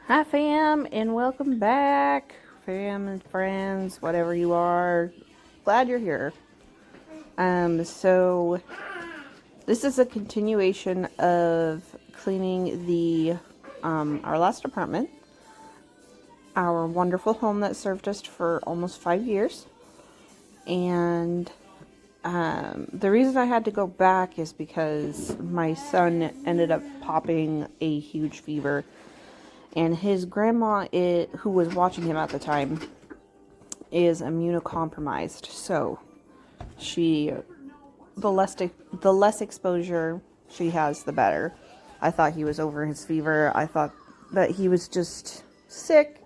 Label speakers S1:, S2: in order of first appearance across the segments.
S1: Hi fam, and welcome back, fam and friends, whatever you are. Glad you're here. So this is a continuation of cleaning the our last apartment, our wonderful home that served us for almost 5 years. And the reason I had to go back is because my son ended up popping a huge fever. And his grandma, who was watching him at the time, is immunocompromised. So the less exposure she has, the better. I thought he was over his fever. I thought that he was just sick,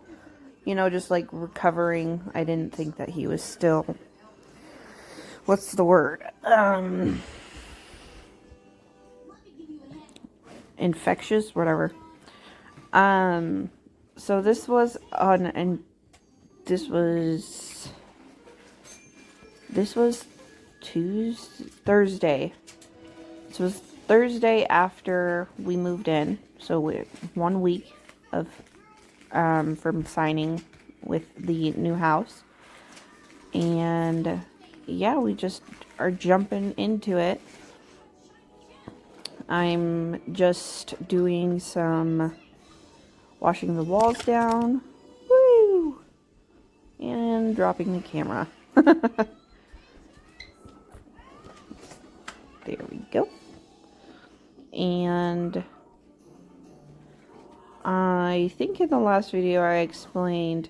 S1: just like recovering. I didn't think that he was still, what's the word? Infectious, whatever. So this was Thursday. This was Thursday after we moved in. So 1 week of from signing with the new house. And yeah, we just are jumping into it. I'm just doing some washing the walls down. Woo! And dropping the camera. There we go. And I think in the last video I explained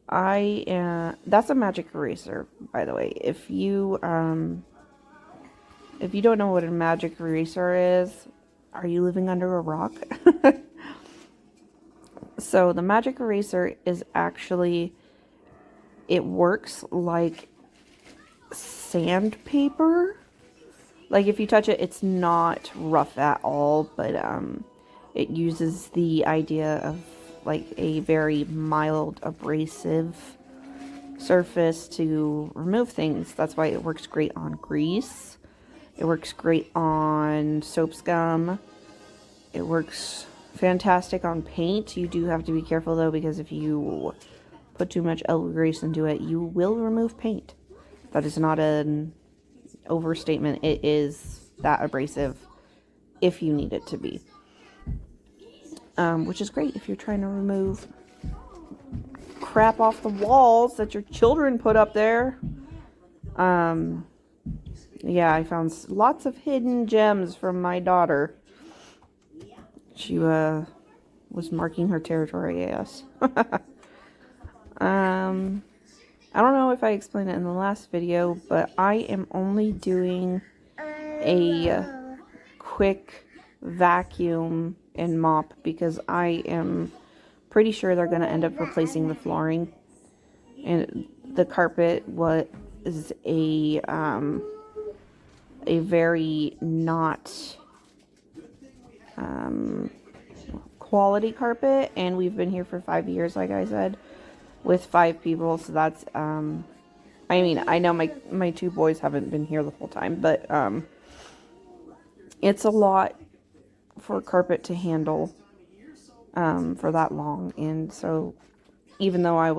S1: that's a magic eraser, by the way. If you don't know what a magic eraser is, are you living under a rock? So the magic eraser is actually, it works like sandpaper. Like if you touch it, it's not rough at all, but it uses the idea of like a very mild abrasive surface to remove things. That's why it works great on grease. It works great on soap scum. It works fantastic on paint. You do have to be careful though, because if you put too much elbow grease into it, you will remove paint. That is not an overstatement. It is that abrasive if you need it to be. Which is great if you're trying to remove crap off the walls that your children put up there. Yeah, I found lots of hidden gems from my daughter. She was marking her territory, I guess. I don't know if I explained it in the last video, but I am only doing a quick vacuum and mop because I am pretty sure they're going to end up replacing the flooring. And the carpet was a very not quality carpet, and we've been here for 5 years, like I said, with 5 people. So that's I mean, I know my 2 boys haven't been here the whole time, but it's a lot for carpet to handle for that long. And so even though I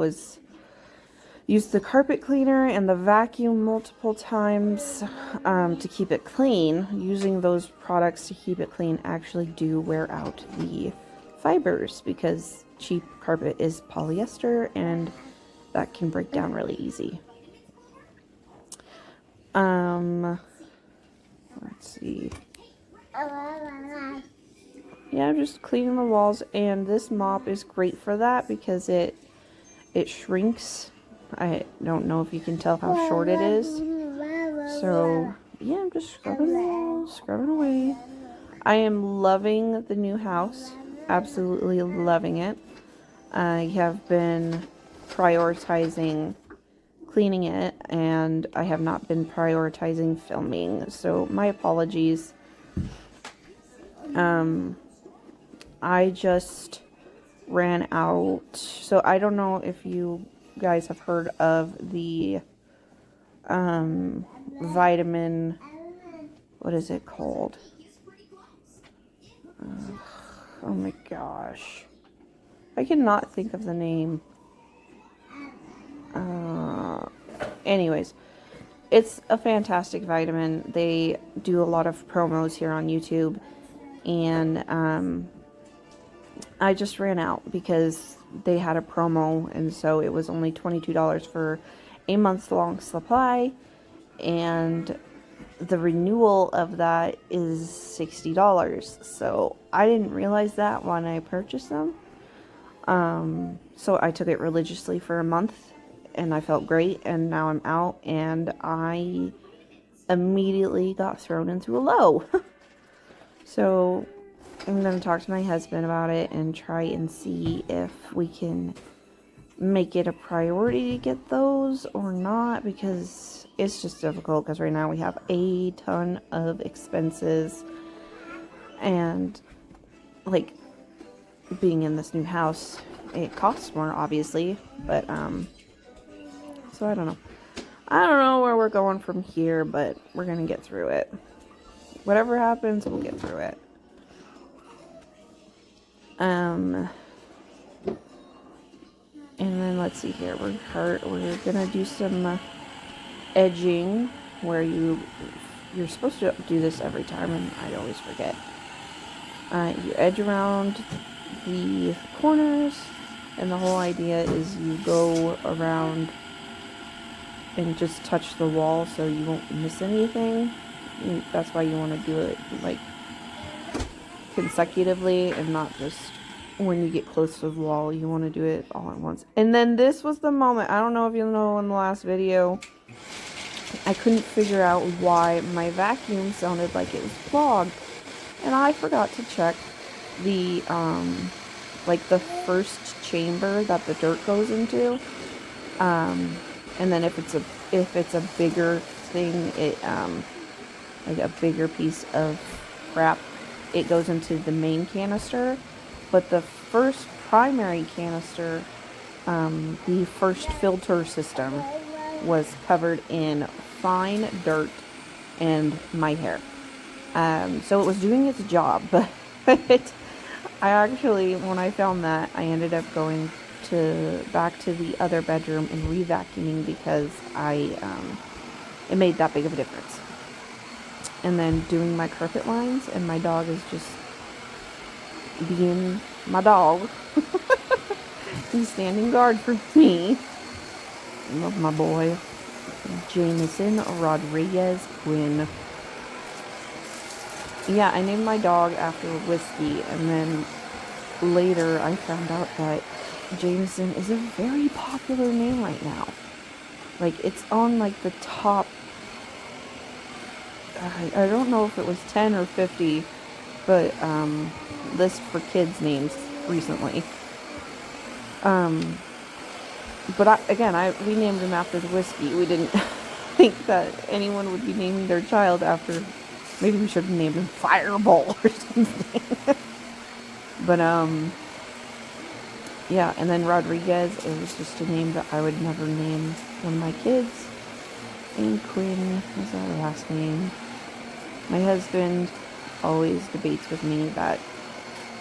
S1: used the carpet cleaner and the vacuum multiple times to keep it clean, using those products to keep it clean actually do wear out the fibers, because cheap carpet is polyester and that can break down really easy. Let's see. Yeah, I'm just cleaning the walls, and this mop is great for that because it shrinks. I don't know if you can tell how short it is. So yeah, I'm just scrubbing the walls, scrubbing away. I am loving the new house. Absolutely loving it. I have been prioritizing cleaning it, and I have not been prioritizing filming. So my apologies. I just ran out. So I don't know if you guys have heard of the vitamin, what is it called? Oh my gosh. I cannot think of the name. Anyways, it's a fantastic vitamin. They do a lot of promos here on YouTube, and I just ran out because they had a promo, and so it was only $22 for a month's long supply, and the renewal of that is $60. So I didn't realize that when I purchased them. So I took it religiously for a month, and I felt great, and now I'm out, and I immediately got thrown into a low. So I'm going to talk to my husband about it and try and see if we can make it a priority to get those or not, because it's just difficult, because right now we have a ton of expenses, and like being in this new house, it costs more, obviously, but so I don't know where we're going from here, but we're gonna get through it. Whatever happens, we'll get through it. And then let's see here. We're gonna do some edging, where you're supposed to do this every time, and I always forget. You edge around the corners, and the whole idea is you go around and just touch the wall so you won't miss anything. And that's why you want to do it like consecutively and not just when you get close to the wall. You want to do it all at once. And then this was the moment, I don't know if you know, in the last video I couldn't figure out why my vacuum sounded like it was clogged, and I forgot to check the like the first chamber that the dirt goes into, and then if it's a bigger thing, it like a bigger piece of crap, it goes into the main canister. But the first primary canister, the first filter system, was covered in fine dirt and my hair. So it was doing its job, but I actually, when I found that, I ended up going back to the other bedroom and re-vacuuming, because it made that big of a difference. And then doing my carpet lines, and my dog is just being my dog. He's standing guard for me. Love my boy. Jameson Rodriguez Quinn. Yeah, I named my dog after whiskey, and then later I found out that Jameson is a very popular name right now. Like, it's on like the top, I don't know if it was 10 or 50, but list for kids names recently. But we named him after the whiskey. We didn't think that anyone would be naming their child after. Maybe we should have named him Fireball or something. But yeah, and then Rodriguez, it was just a name that I would never name one of my kids. And Quinn was our last name. My husband always debates with me that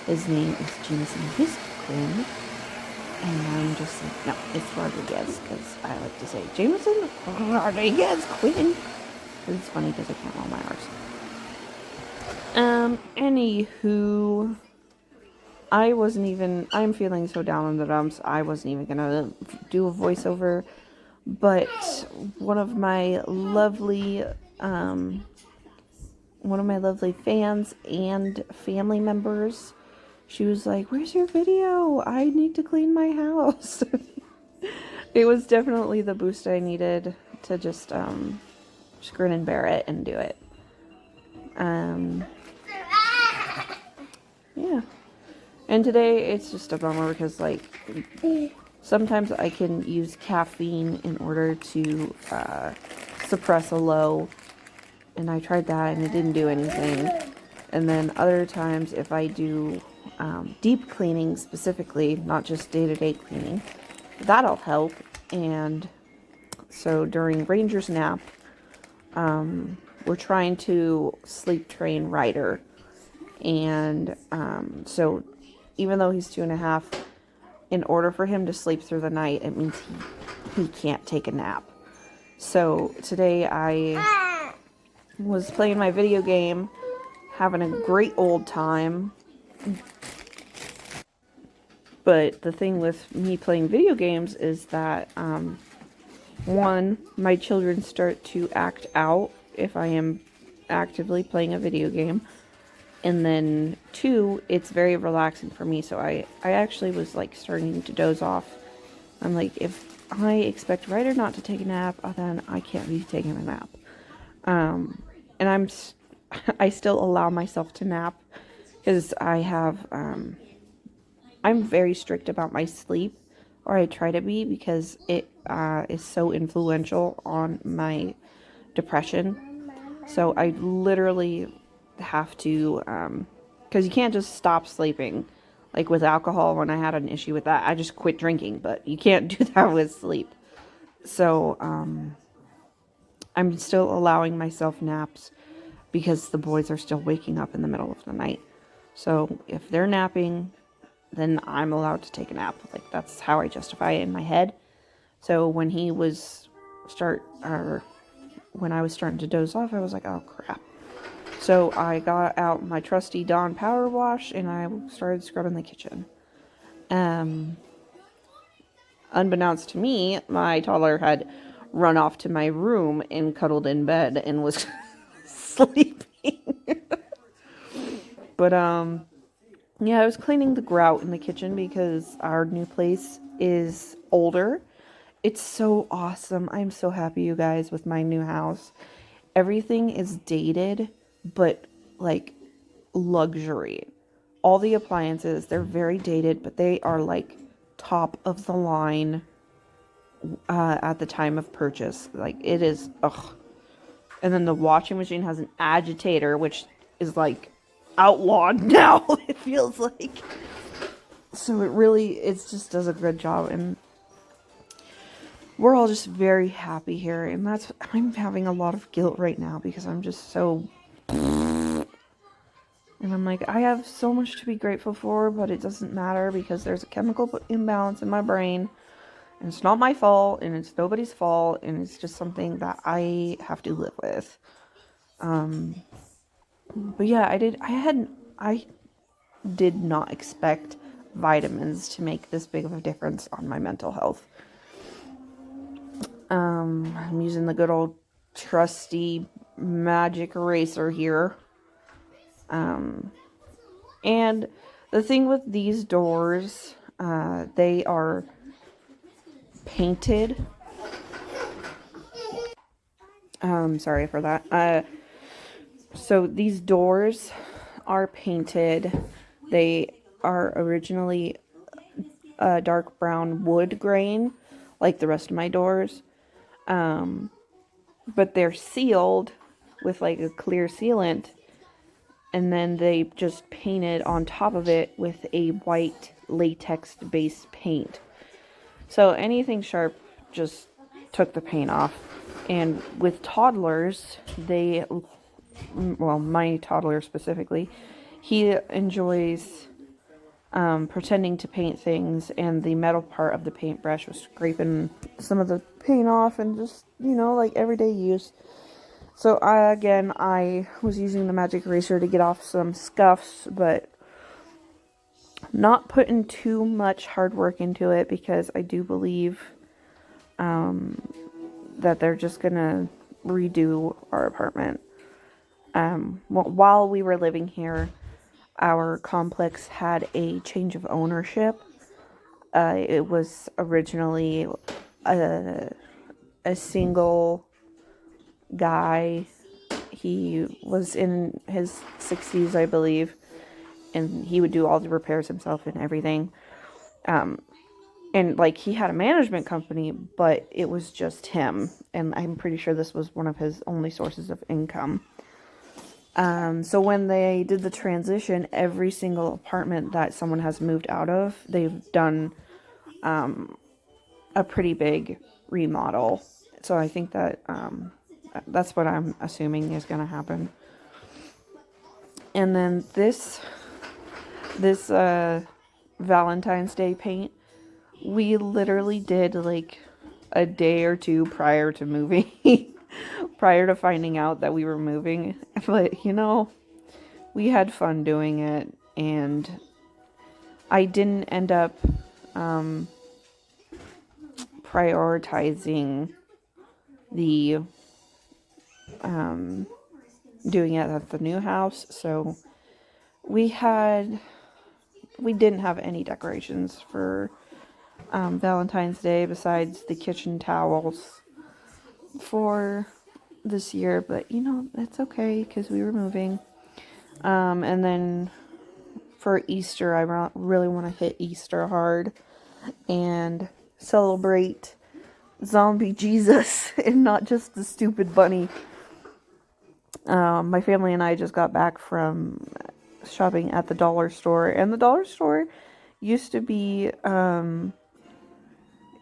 S1: his name is Jameson Whiskey Quinn. And I'm just like, no, it's Rodriguez, because I like to say Jameson Rodriguez Quinn. It's funny because I can't roll my R's. Anywho, I'm feeling so down in the dumps, I wasn't even gonna do a voiceover, but one of my lovely fans and family members, she was like, "Where's your video? I need to clean my house." It was definitely the boost I needed to just grin and bear it and do it. Yeah. And today it's just a bummer because, like, sometimes I can use caffeine in order to suppress a low, and I tried that and it didn't do anything. And then other times, if I do deep cleaning specifically, not just day-to-day cleaning, that'll help. And so during Ranger's nap, we're trying to sleep train Ryder, and so even though he's 2.5, in order for him to sleep through the night, it means he can't take a nap. So today I was playing my video game, having a great old time. But the thing with me playing video games is that, one, my children start to act out if I am actively playing a video game. And then two, it's very relaxing for me. So I actually was like starting to doze off. I'm like, if I expect Ryder not to take a nap, then I can't be taking a nap. And I still allow myself to nap because I'm very strict about my sleep, or I try to be, because it is so influential on my depression. So I literally have to, because you can't just stop sleeping. Like with alcohol, when I had an issue with that, I just quit drinking, but you can't do that with sleep. So I'm still allowing myself naps because the boys are still waking up in the middle of the night. So if they're napping, then I'm allowed to take a nap. Like, that's how I justify it in my head. So when when I was starting to doze off, I was like, oh crap. So I got out my trusty Dawn power wash and I started scrubbing the kitchen. Unbeknownst to me, my toddler had run off to my room and cuddled in bed and was sleeping. But yeah, I was cleaning the grout in the kitchen because our new place is older. It's so awesome. I'm so happy, you guys, with my new house. Everything is dated, but like luxury. All the appliances, they're very dated, but they are like top of the line at the time of purchase. Like, it is, ugh. And then the washing machine has an agitator, which is like outlawed now, it feels like. So it just does a good job, and we're all just very happy here. And I'm having a lot of guilt right now because I'm just so, and I'm like, I have so much to be grateful for, but it doesn't matter because there's a chemical imbalance in my brain, and it's not my fault, and it's nobody's fault, and it's just something that I have to live with. But yeah, I did not expect vitamins to make this big of a difference on my mental health. I'm using the good old trusty magic eraser here. And the thing with these doors, they are painted. Sorry for that. So these doors are painted. They are originally a dark brown wood grain, like the rest of my doors. But they're sealed with like a clear sealant, and then they just painted on top of it with a white latex based paint. So anything sharp just took the paint off. And with toddlers, my toddler specifically, he enjoys pretending to paint things, and the metal part of the paintbrush was scraping some of the paint off, and just, like everyday use. So I was using the magic eraser to get off some scuffs, but not putting too much hard work into it, because I do believe that they're just gonna redo our apartment. While we were living here, our complex had a change of ownership. It was originally a single guy. He was in his 60s, I believe, and he would do all the repairs himself and everything. And like, he had a management company, but it was just him, and I'm pretty sure this was one of his only sources of income. So when they did the transition, every single apartment that someone has moved out of, they've done a pretty big remodel. So I think that that's what I'm assuming is going to happen. And then this Valentine's Day paint, We literally did like a day or two prior to moving, prior to finding out that we were moving. But, we had fun doing it, and I didn't end up prioritizing the doing it at the new house. So we didn't have any decorations for Valentine's Day besides the kitchen towels for this year, but that's okay because we were moving. And then for Easter, I really want to hit Easter hard and celebrate zombie Jesus and not just the stupid bunny. My family and I just got back from shopping at the dollar store, and the dollar store used to be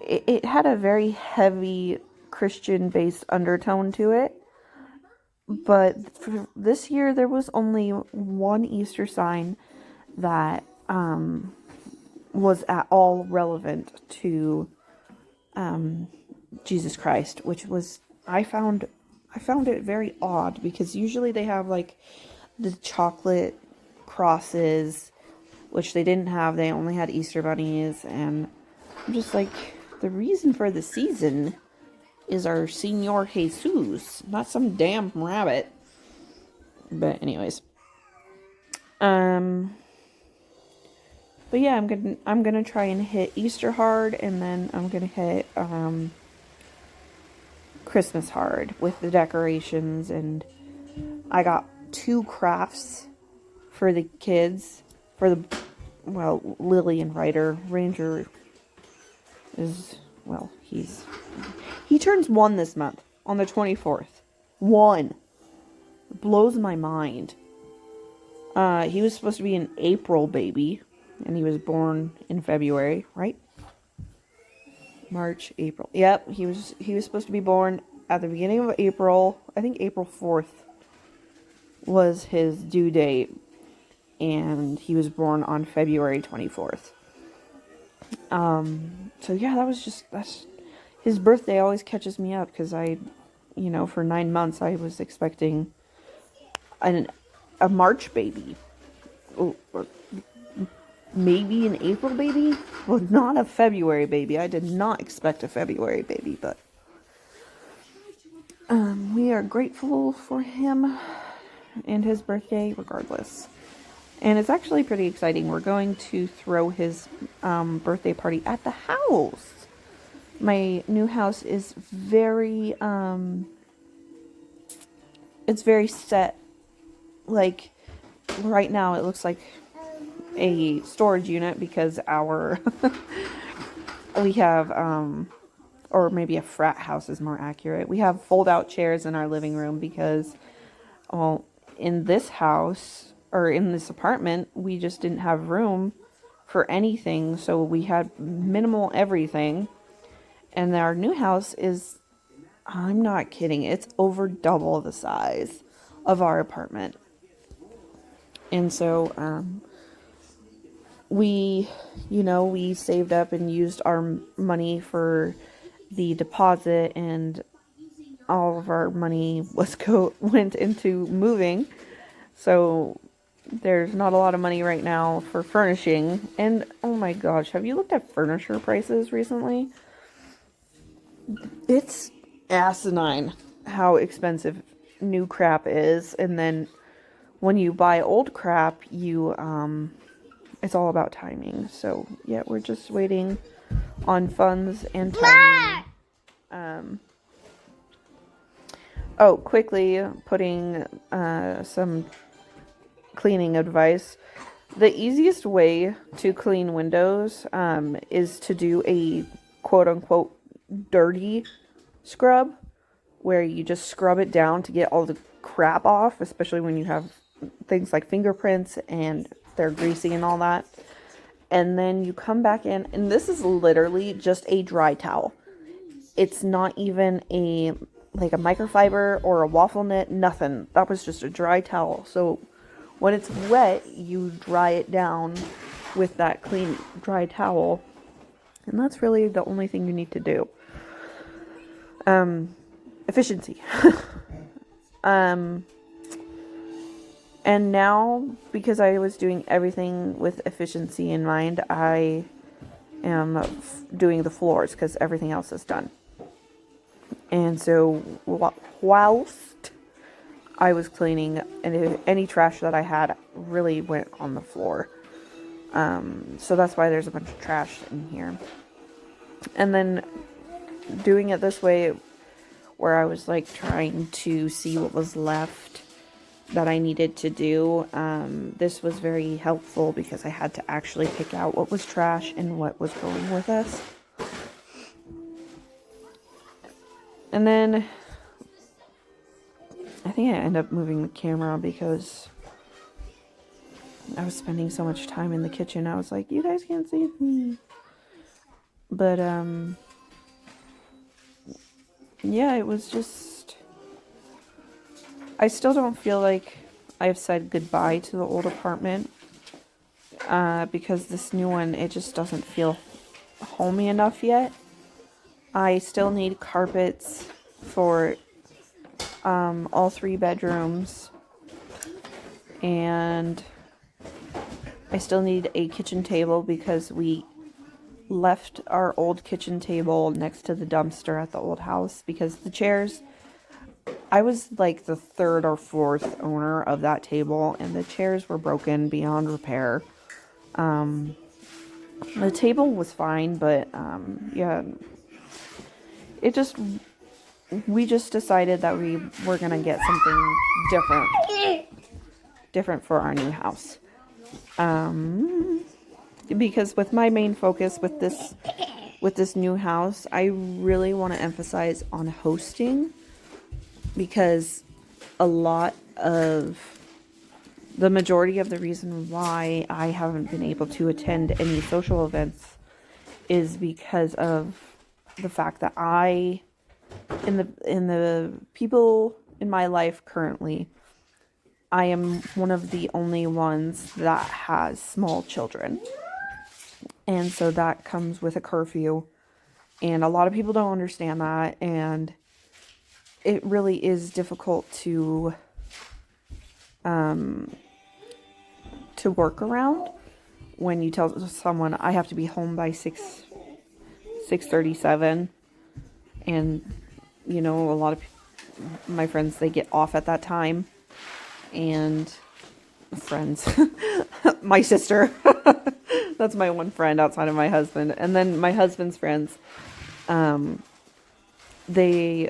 S1: it had a very heavy Christian based undertone to it, but for this year there was only one Easter sign that was at all relevant to Jesus Christ, which was I found it very odd, because usually they have like the chocolate crosses, which they didn't have. They only had Easter bunnies, and I'm just like, the reason for the season is our Señor Jesus, not some damn rabbit. But anyways, but yeah, I'm gonna try and hit Easter hard, and then I'm gonna hit Christmas hard with the decorations. And I got 2 crafts for the kids, Lily and Ryder. Ranger is, he turns 1 this month on the 24th. 1. It blows my mind. He was supposed to be an April baby, and he was born in February, right? March, April. Yep, he was supposed to be born at the beginning of April. I think April 4th was his due date, and he was born on February 24th. So yeah, that's his birthday always catches me up, because for 9 months I was expecting a March baby, or maybe an April baby, well, not a February baby. I did not expect a February baby, but we are grateful for him and his birthday regardless. And it's actually pretty exciting. We're going to throw his birthday party at the house. My new house is very it's very set. Like, right now it looks like a storage unit, because we have or maybe a frat house is more accurate. We have fold-out chairs in our living room because, in this house, or in this apartment, we just didn't have room for anything, so we had minimal everything. And our new house is, I'm not kidding, it's over double the size of our apartment. And so, we saved up and used our money for the deposit, and all of our money went into moving. So there's not a lot of money right now for furnishing. And oh my gosh, have you looked at furniture prices recently? It's asinine how expensive new crap is. And then when you buy old crap, it's all about timing. So yeah, we're just waiting on funds and timing. Quickly putting some cleaning advice. The easiest way to clean windows is to do a quote-unquote dirty scrub, where you just scrub it down to get all the crap off, especially when you have things like fingerprints and they're greasy and all that. And then you come back in, and this is literally just a dry towel. It's not even a microfiber or a waffle knit, nothing. That was just a dry towel. So when it's wet, you dry it down with that clean dry towel, And that's really the only thing you need to do. Efficiency. And now, because I was doing everything with efficiency in mind, I am doing the floors because everything else is done. And so whilst I was cleaning, and any trash that I had really went on the floor. So that's why there's a bunch of trash in here. And then doing it this way, where I was like trying to see what was left that I needed to do, this was very helpful because I had to actually pick out what was trash and what was going with us. And then I think I ended up moving the camera because I was spending so much time in the kitchen. I was like, you guys can't see me. But yeah, it was just, I still don't feel like I've said goodbye to the old apartment, because this new one, it just doesn't feel homey enough yet. I still need carpets for all 3 bedrooms, and I still need a kitchen table because we left our old kitchen table next to the dumpster at the old house because the chairs, I was like the 3rd or 4th owner of that table, and the chairs were broken beyond repair. The table was fine, but yeah, we just decided that we were gonna get something different for our new house. Because with my main focus with this new house, I really want to emphasize on hosting, because the majority of the reason why I haven't been able to attend any social events is because of the fact that in the people in my life currently, I am one of the only ones that has small children. And so that comes with a curfew. And a lot of people don't understand that. And it really is difficult to work around when you tell someone I have to be home by 6:37. And, you know, a lot of my friends, they get off at that time. And friends, my sister, that's my one friend outside of my husband. And then my husband's friends, they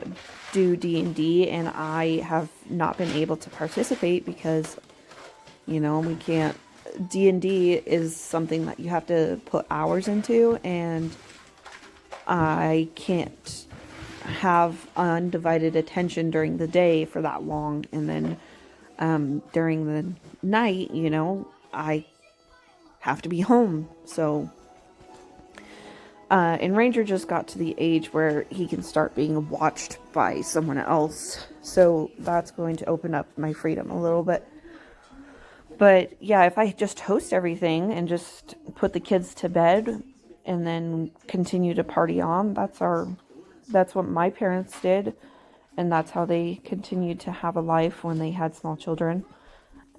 S1: do D&D, and I have not been able to participate because, you know, we can't. D&D is something that you have to put hours into, and I can't have undivided attention during the day for that long. And then during the night, you know, I have to be home. So and Ranger just got to the age where he can start being watched by someone else, so that's going to open up my freedom a little bit. But yeah, if I just host everything and just put the kids to bed and then continue to party on, that's what my parents did, and that's how they continued to have a life when they had small children.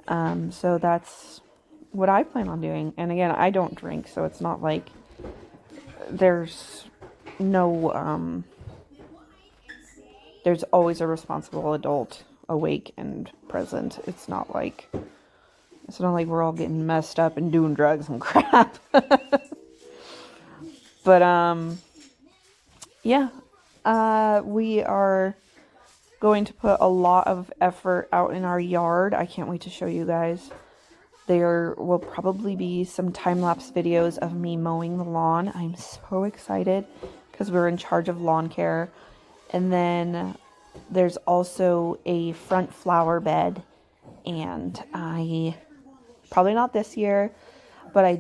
S1: So that's what I plan on doing. And again, I don't drink, so it's not like there's no there's always a responsible adult awake and present. It's not like we're all getting messed up and doing drugs and crap. But yeah, we are going to put a lot of effort out in our yard. I can't wait to show you guys. There will probably be some time-lapse videos of me mowing the lawn. I'm so excited because we're in charge of lawn care. And then there's also a front flower bed. And probably not this year, but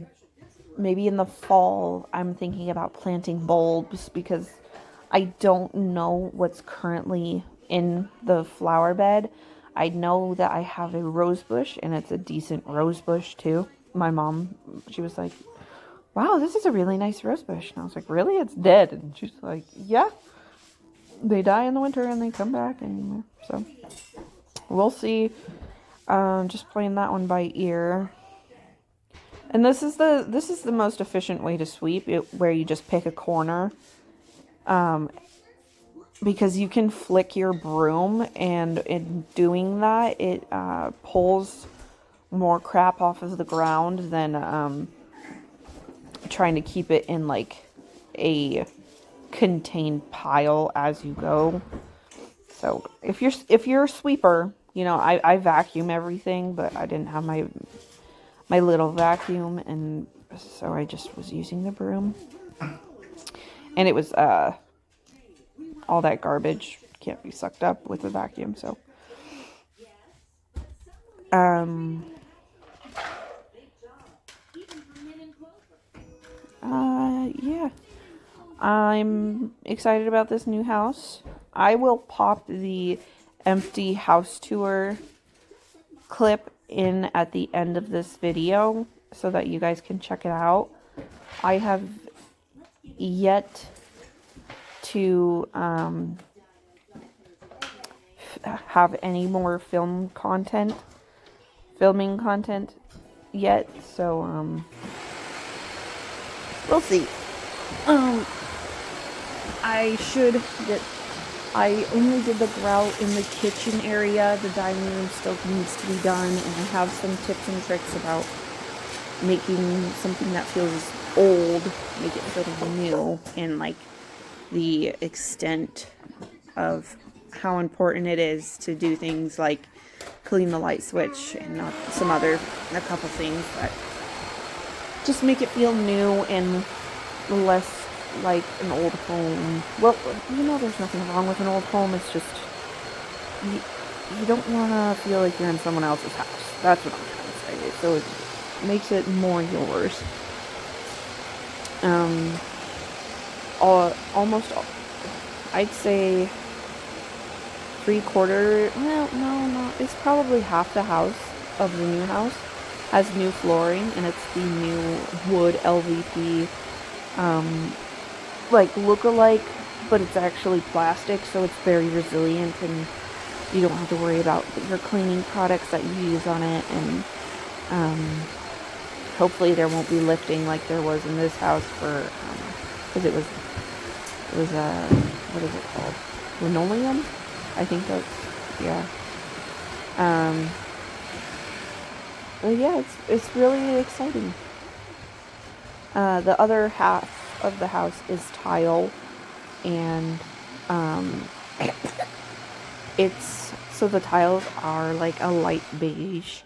S1: maybe in the fall, I'm thinking about planting bulbs because I don't know what's currently in the flower bed. I know that I have a rose bush, and it's a decent rose bush too. My mom, she was like, wow, this is a really nice rose bush. And I was like, really? It's dead. And she's like, yeah, they die in the winter and they come back. And so we'll see. Just playing that one by ear. And this is the most efficient way to sweep it, where you just pick a corner. Because you can flick your broom, and in doing that, it pulls more crap off of the ground than trying to keep it in like a contained pile as you go. So if you're a sweeper, you know, I vacuum everything, but I didn't have my little vacuum, and so I just was using the broom. And it was all that garbage can't be sucked up with the vacuum, so yeah. I'm excited about this new house. I will pop the empty house tour clip in at the end of this video so that you guys can check it out. I have yet to have any more filming content yet, so we'll see. I only did the grout in the kitchen area. The dining room still needs to be done, and I have some tips and tricks about making something that feels old, make it feel new, and like the extent of how important it is to do things like clean the light switch and a couple things that just make it feel new and less like an old home. Well, you know, there's nothing wrong with an old home. It's just you don't want to feel like you're in someone else's house. That's what I'm trying to say. So it makes it more yours. Almost, I'd say 3/4. Well, no, it's probably half the house of the new house has new flooring, and it's the new wood LVP like look-alike, but it's actually plastic, so it's very resilient, and you don't have to worry about your cleaning products that you use on it. And hopefully there won't be lifting like there was in this house for because it was what is it called, linoleum, I think that's, yeah. But yeah, it's really exciting. The other half of the house is tile, and so the tiles are like a light beige,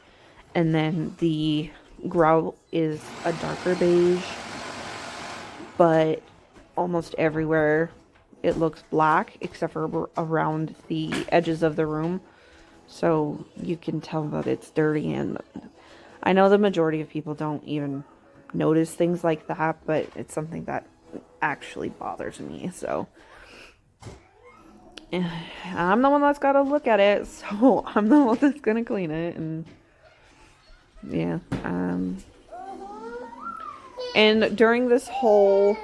S1: and then the grout is a darker beige, but almost everywhere it looks black except for around the edges of the room, so you can tell that it's dirty. And I know the majority of people don't even notice things like that, but it's something that actually bothers me. So I'm the one that's got to look at it, so I'm the one that's gonna clean it. And yeah, and during this whole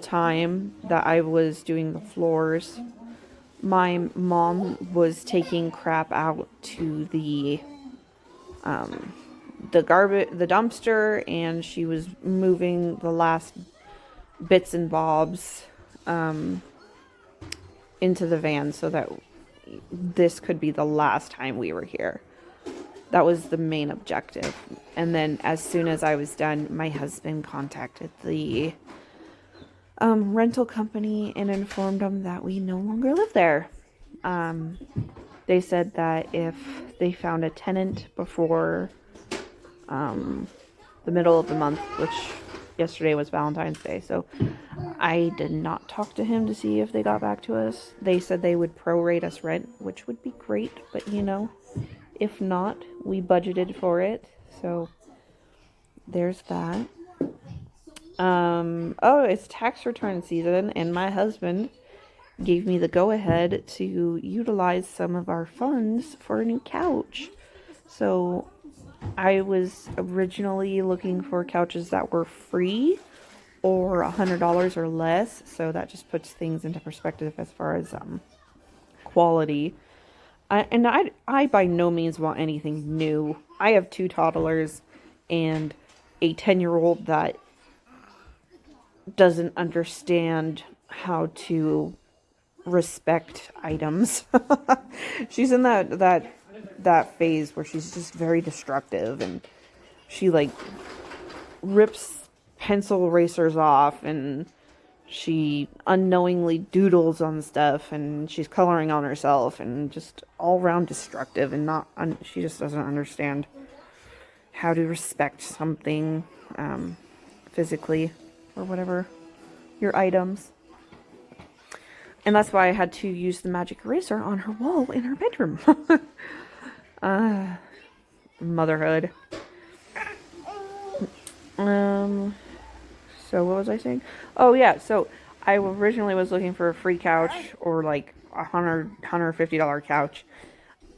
S1: time that I was doing the floors, my mom was taking crap out to the dumpster, and she was moving the last bits and bobs into the van so that this could be the last time we were here. That was the main objective. And then as soon as I was done, my husband contacted the rental company and informed them that we no longer live there. They said that if they found a tenant before the middle of the month, which yesterday was Valentine's Day, so I did not talk to him to see if they got back to us. They said they would prorate us rent, which would be great, but you know, if not, we budgeted for it, so there's that. Oh, it's tax return season, and my husband gave me the go-ahead to utilize some of our funds for a new couch. So I was originally looking for couches that were free or $100 or less, so that just puts things into perspective as far as quality. I by no means want anything new. I have 2 toddlers and a 10-year-old that doesn't understand how to respect items. She's in that phase where she's just very destructive, and she like rips pencil erasers off, and she unknowingly doodles on stuff, and she's coloring on herself, and just all around destructive, and she just doesn't understand how to respect something physically or whatever, your items. And that's why I had to use the magic eraser on her wall in her bedroom. Motherhood. So what was I saying? Oh yeah, so I originally was looking for a free couch or like $150 couch.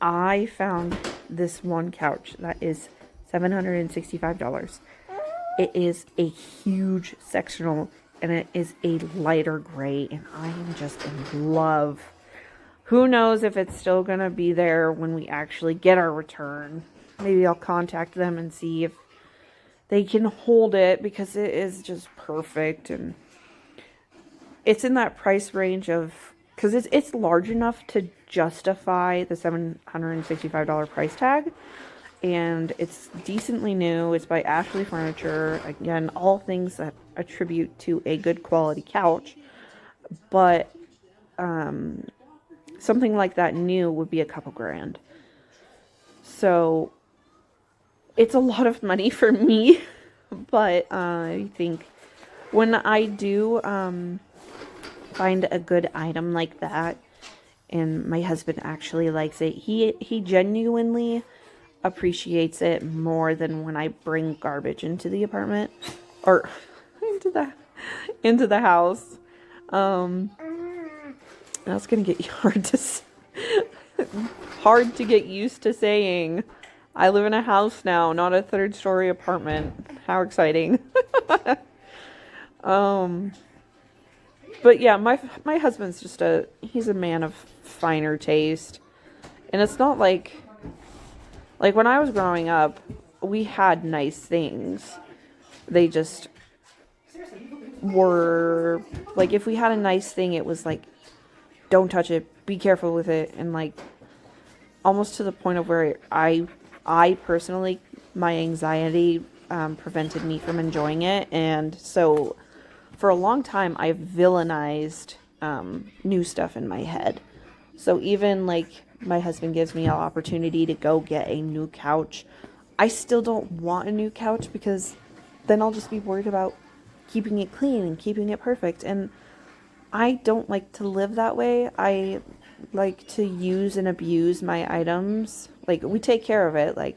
S1: I found this one couch that is $765. It is a huge sectional, and it is a lighter gray, and I am just in love. Who knows if it's still gonna be there when we actually get our return. Maybe I'll contact them and see if they can hold it, because it is just perfect, and it's in that price range of, because it's large enough to justify the $765 price tag, and it's decently new. It's by Ashley Furniture. Again, all things that attribute to a good quality couch, but something like that new would be a couple grand. So it's a lot of money for me, but I think when I do find a good item like that, and my husband actually likes it, he genuinely appreciates it more than when I bring garbage into the apartment or into the house. That's gonna get hard to get used to saying. I live in a house now, not a 3rd-story apartment. How exciting. But yeah, my husband's just he's a man of finer taste. And it's not like when I was growing up, we had nice things. They just were, like, if we had a nice thing, it was like, don't touch it, be careful with it, and like, almost to the point of where I personally, my anxiety prevented me from enjoying it. And so for a long time, I villainized new stuff in my head. So even like my husband gives me an opportunity to go get a new couch, I still don't want a new couch, because then I'll just be worried about keeping it clean and keeping it perfect. And I don't like to live that way. I like to use and abuse my items. Like, we take care of it. Like,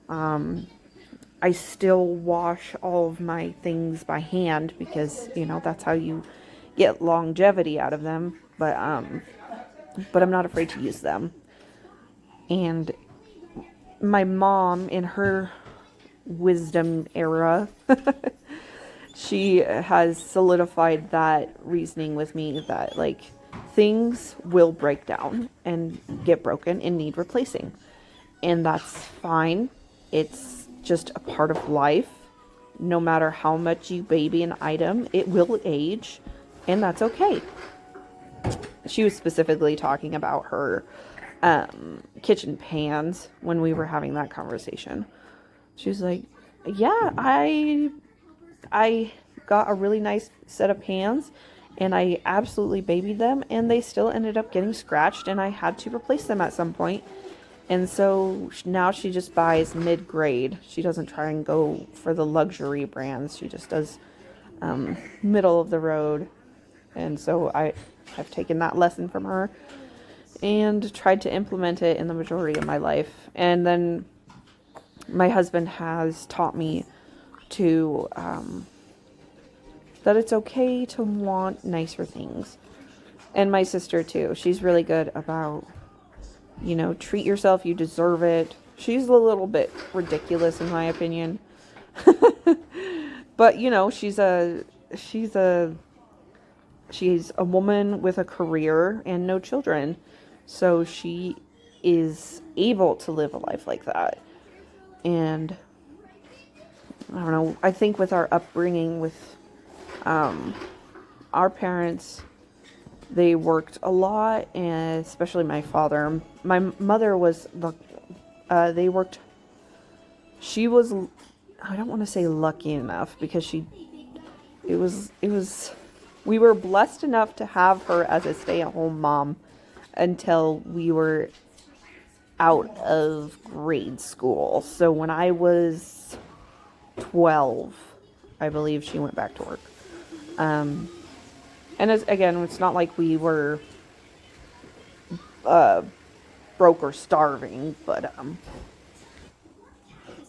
S1: I still wash all of my things by hand, because, you know, that's how you get longevity out of them. But I'm not afraid to use them. And my mom, in her wisdom era, she has solidified that reasoning with me, that like, things will break down and get broken and need replacing. And that's fine. It's just a part of life. No matter how much you baby an item, it will age, and that's okay. She was specifically talking about her kitchen pans when we were having that conversation. She was like, yeah, I got a really nice set of pans, and I absolutely babied them, and they still ended up getting scratched, and I had to replace them at some point. And so now she just buys mid-grade. She doesn't try and go for the luxury brands. She just does middle of the road. And so I have taken that lesson from her and tried to implement it in the majority of my life. And then my husband has taught me to that it's okay to want nicer things. And my sister too. She's really good about, you know, treat yourself, you deserve it. She's a little bit ridiculous in my opinion. But you know, she's a woman with a career and no children. So she is able to live a life like that. And I don't know, I think with our upbringing with our parents, they worked a lot, and especially my father. My mother was she was, I don't want to say lucky enough, because we were blessed enough to have her as a stay-at-home mom until we were out of grade school. So when I was 12, I believe she went back to work. And again, it's not like we were broke or starving, but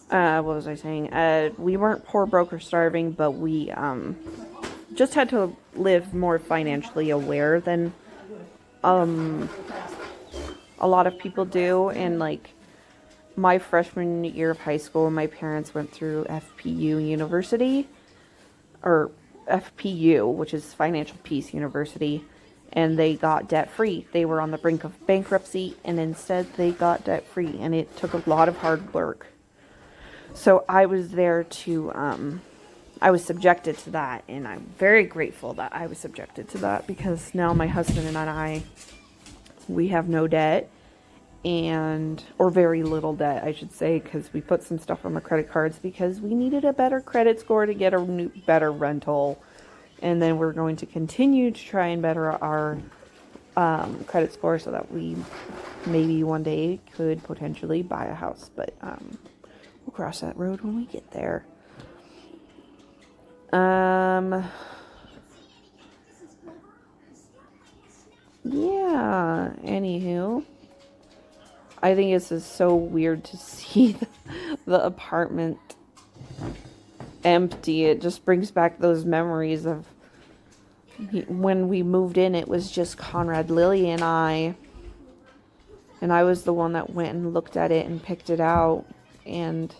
S1: what was I saying? We weren't poor, broke, or starving, but we just had to live more financially aware than a lot of people do. And like my freshman year of high school, my parents went through FPU University, or FPU, which is Financial Peace University, and they got debt free. They were on the brink of bankruptcy, and instead they got debt free, and it took a lot of hard work. So I was there to, I was subjected to that, and I'm very grateful that I was subjected to that, because now my husband and I, we have no debt, or very little debt, I should say, because we put some stuff on our credit cards because we needed a better credit score to get a better rental. And then we're going to continue to try and better our credit score so that we maybe one day could potentially buy a house. But we'll cross that road when we get there. Yeah, anywho, I think this is so weird to see the apartment empty. It just brings back those memories of when we moved in. It was just Conrad, Lily, and I was the one that went and looked at it and picked it out, and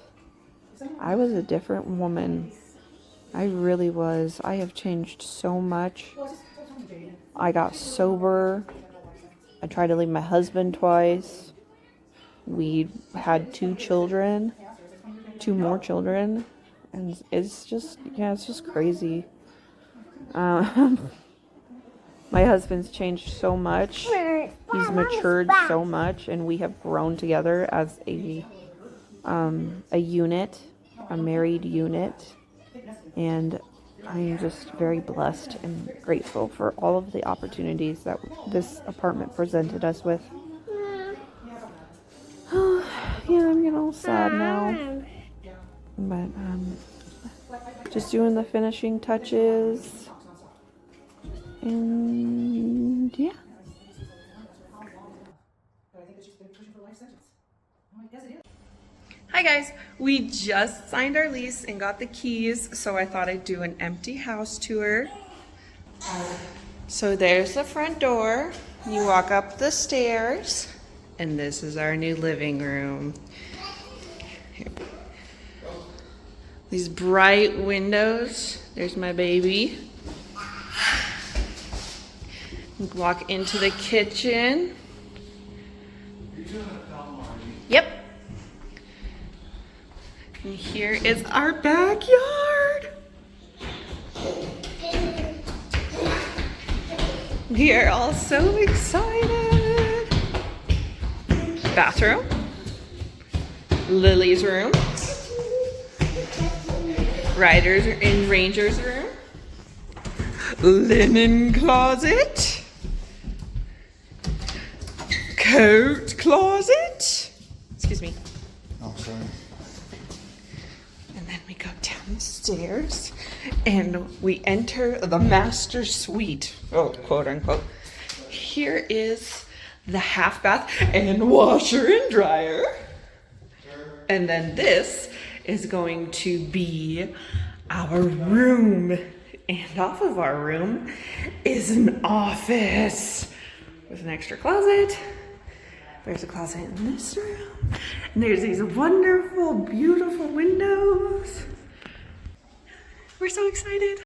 S1: I was a different woman. I really was. I have changed so much. I got sober. I tried to leave my husband twice. We had 2 more children, and it's just crazy. My husband's changed so much. He's matured so much, and we have grown together as a unit, a married unit, and I'm just very blessed and grateful for all of the opportunities that this apartment presented us with. Yeah, I'm getting all sad now. But just doing the finishing touches. And yeah. Hi guys, we just signed our lease and got the keys, so I thought I'd do an empty house tour. So there's the front door. You walk up the stairs, and this is our new living room. Here. These bright windows. There's my baby. Walk into the kitchen. Yep. And here is our backyard. We are all so excited. Bathroom. Lily's room. Ryder's and Ranger's room. Linen closet. Coat closet. Excuse me.
S2: Oh, sorry.
S1: And then we go down the stairs and we enter the master suite. Oh, quote unquote. Here is the half bath and washer and dryer. And then this is going to be our room. And off of our room is an office with an extra closet, There's a closet in this room. And there's these wonderful, beautiful windows. We're so excited.